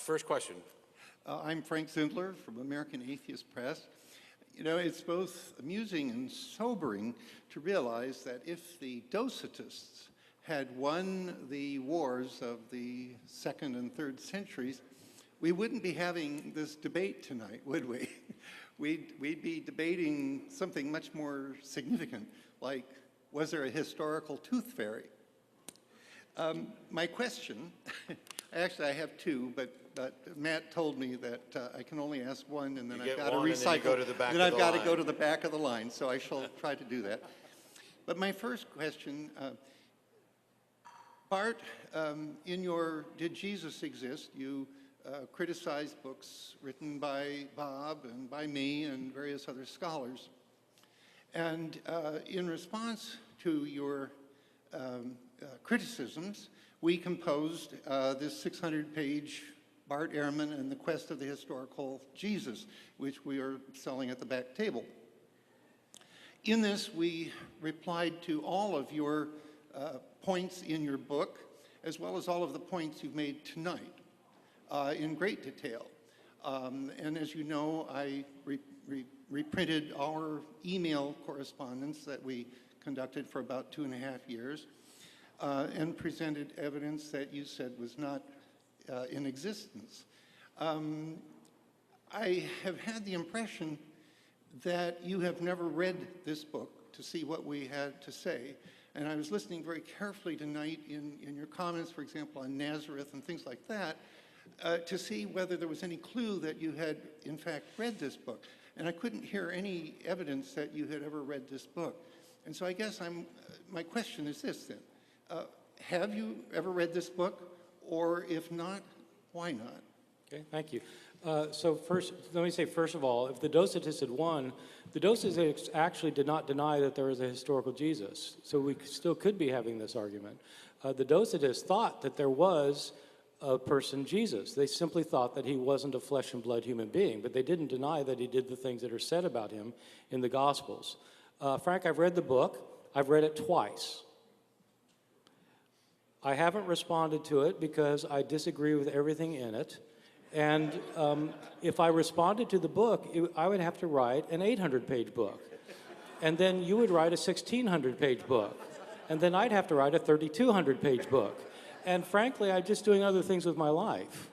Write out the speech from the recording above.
First question. I'm Frank Zindler from American Atheist Press. You know, it's both amusing and sobering to realize that if the Docetists had won the wars of the 2nd and 3rd centuries, we wouldn't be having this debate tonight, would we? We'd be debating something much more significant, like, was there a historical tooth fairy? My question, actually I have two, but Matt told me that I can only ask one, and then I've got to recycle. Then I've got to go to the back of the line, so I shall try to do that. But my first question, Bart, in your Did Jesus Exist? You criticized books written by Bob and by me and various other scholars. And in response to your criticisms, we composed this 600-page Bart Ehrman and the Quest of the Historical Jesus, which we are selling at the back table. In this, we replied to all of your points in your book, as well as all of the points you've made tonight in great detail. And as you know, I reprinted our email correspondence that we conducted for about 2.5 years and presented evidence that you said was not in existence. I have had the impression that you have never read this book to see what we had to say. And I was listening very carefully tonight in your comments, for example, on Nazareth and things like that, to see whether there was any clue that you had, in fact, read this book. And I couldn't hear any evidence that you had ever read this book. And so I guess my question is this then. Have you ever read this book? Or if not, why not? Okay, thank you. So first, let me say, first of all, if the Docetists had won, the Docetists actually did not deny that there was a historical Jesus. So we still could be having this argument. The Docetists thought that there was a person, Jesus. They simply thought that he wasn't a flesh and blood human being, but they didn't deny that he did the things that are said about him in the Gospels. Frank, I've read the book. I've read it twice. I haven't responded to it because I disagree with everything in it. And if I responded to the book, I would have to write an 800-page book. And then you would write a 1,600-page book. And then I'd have to write a 3,200-page book. And frankly, I'm just doing other things with my life.